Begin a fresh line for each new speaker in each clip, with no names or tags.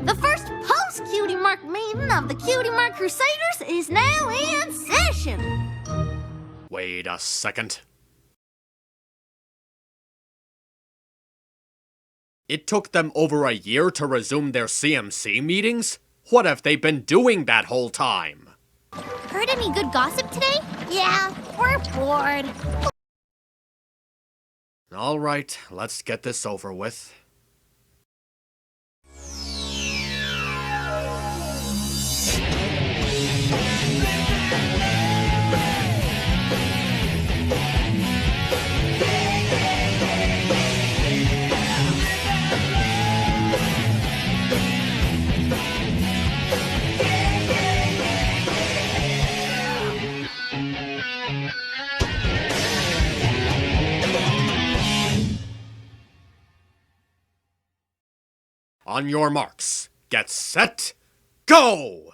The first post-Cutie Mark meeting of the Cutie Mark Crusaders is now in session.
Wait a second. It took them over a year to resume their CMC meetings? What have they been doing that whole time?
Heard any good gossip today? Yeah, we're bored.
All right, let's get this over with. On your marks, get set, go!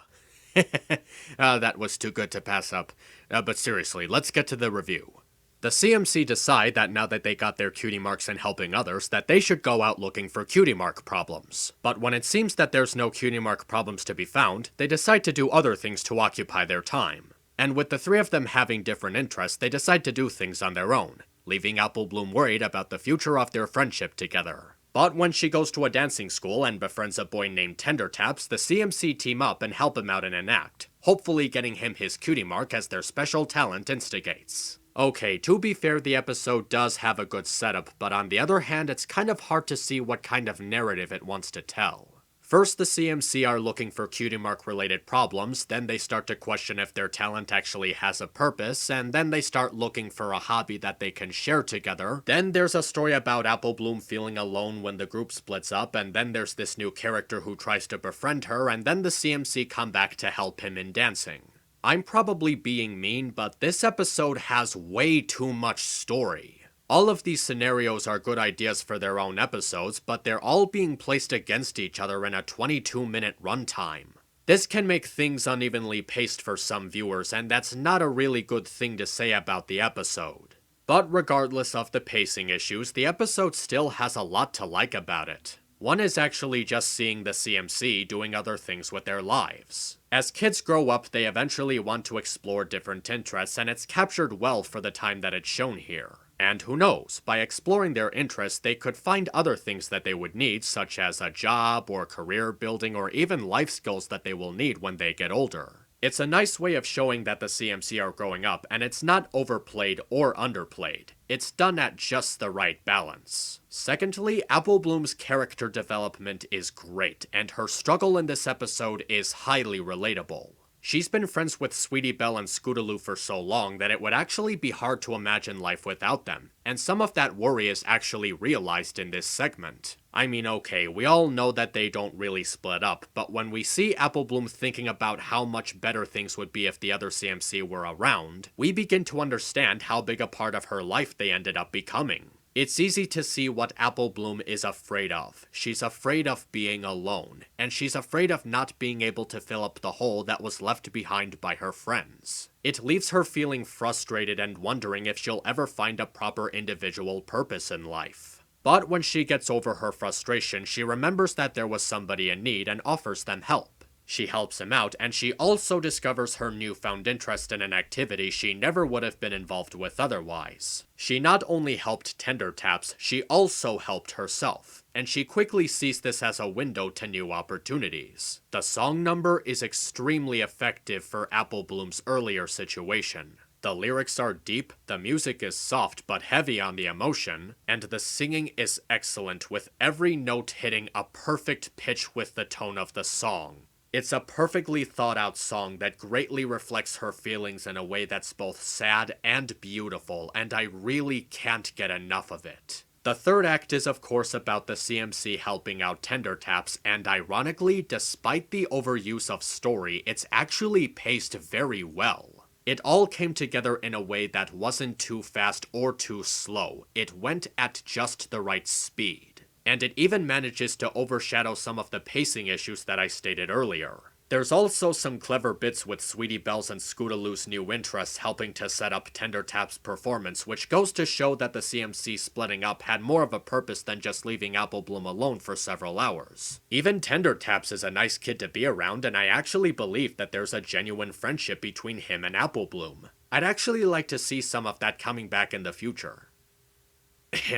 That was too good to pass up. But seriously, let's get to the review. The CMC decide that now that they got their cutie marks in helping others, that they should go out looking for cutie mark problems. But when it seems that there's no cutie mark problems to be found, they decide to do other things to occupy their time. And with the three of them having different interests, they decide to do things on their own, leaving Apple Bloom worried about the future of their friendship together. But when she goes to a dancing school and befriends a boy named Tendertaps, the CMC team up and help him out in an act, hopefully getting him his cutie mark as their special talent instigates. Okay, to be fair, the episode does have a good setup, but on the other hand, it's kind of hard to see what kind of narrative it wants to tell. First, the CMC are looking for cutie mark related problems, then they start to question if their talent actually has a purpose, and then they start looking for a hobby that they can share together. Then there's a story about Apple Bloom feeling alone when the group splits up, and then there's this new character who tries to befriend her, and then the CMC come back to help him in dancing. I'm probably being mean, but this episode has way too much story. All of these scenarios are good ideas for their own episodes, but they're all being placed against each other in a 22-minute runtime. This can make things unevenly paced for some viewers, and that's not a really good thing to say about the episode. But regardless of the pacing issues, the episode still has a lot to like about it. One is actually just seeing the CMC doing other things with their lives. As kids grow up, they eventually want to explore different interests, and it's captured well for the time that it's shown here. And who knows, by exploring their interests, they could find other things that they would need, such as a job, or career building, or even life skills that they will need when they get older. It's a nice way of showing that the CMC are growing up, and it's not overplayed or underplayed. It's done at just the right balance. Secondly, Apple Bloom's character development is great, and her struggle in this episode is highly relatable. She's been friends with Sweetie Belle and Scootaloo for so long that it would actually be hard to imagine life without them, and some of that worry is actually realized in this segment. I mean, okay, we all know that they don't really split up, but when we see Apple Bloom thinking about how much better things would be if the other CMC were around, we begin to understand how big a part of her life they ended up becoming. It's easy to see what Apple Bloom is afraid of. She's afraid of being alone, and she's afraid of not being able to fill up the hole that was left behind by her friends. It leaves her feeling frustrated and wondering if she'll ever find a proper individual purpose in life. But when she gets over her frustration, she remembers that there was somebody in need and offers them help. She helps him out, and she also discovers her newfound interest in an activity she never would have been involved with otherwise. She not only helped Tendertaps, she also helped herself, and she quickly sees this as a window to new opportunities. The song number is extremely effective for Apple Bloom's earlier situation. The lyrics are deep, the music is soft but heavy on the emotion, and the singing is excellent, with every note hitting a perfect pitch with the tone of the song. It's a perfectly thought out song that greatly reflects her feelings in a way that's both sad and beautiful, and I really can't get enough of it. The third act is of course about the CMC helping out Tendertaps, and ironically, despite the overuse of story, it's actually paced very well. It all came together in a way that wasn't too fast or too slow. It went at just the right speed. And it even manages to overshadow some of the pacing issues that I stated earlier. There's also some clever bits with Sweetie Belle's and Scootaloo's new interests helping to set up TenderTap's performance, which goes to show that the CMC splitting up had more of a purpose than just leaving Apple Bloom alone for several hours. Even TenderTaps is a nice kid to be around, and I actually believe that there's a genuine friendship between him and Apple Bloom. I'd actually like to see some of that coming back in the future.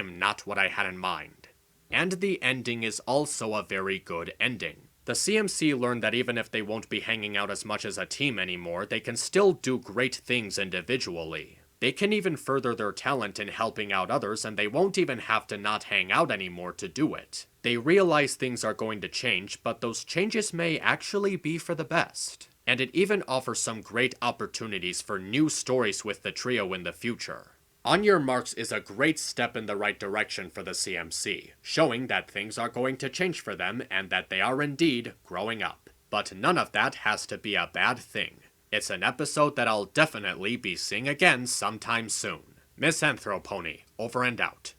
Not what I had in mind. And the ending is also a very good ending. The CMC learned that even if they won't be hanging out as much as a team anymore, they can still do great things individually. They can even further their talent in helping out others, and they won't even have to not hang out anymore to do it. They realize things are going to change, but those changes may actually be for the best. And it even offers some great opportunities for new stories with the trio in the future. On Your Marks is a great step in the right direction for the CMC, showing that things are going to change for them and that they are indeed growing up. But none of that has to be a bad thing. It's an episode that I'll definitely be seeing again sometime soon. MisAnthro Pony, over and out.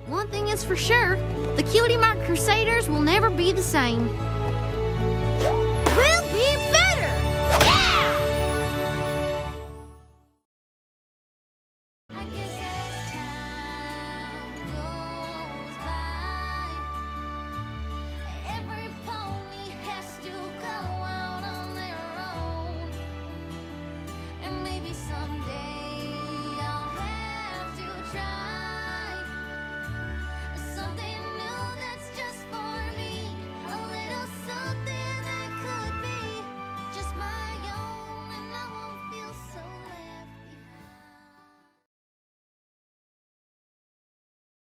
One thing is for sure, the Cutie Mark Crusaders will never be the same.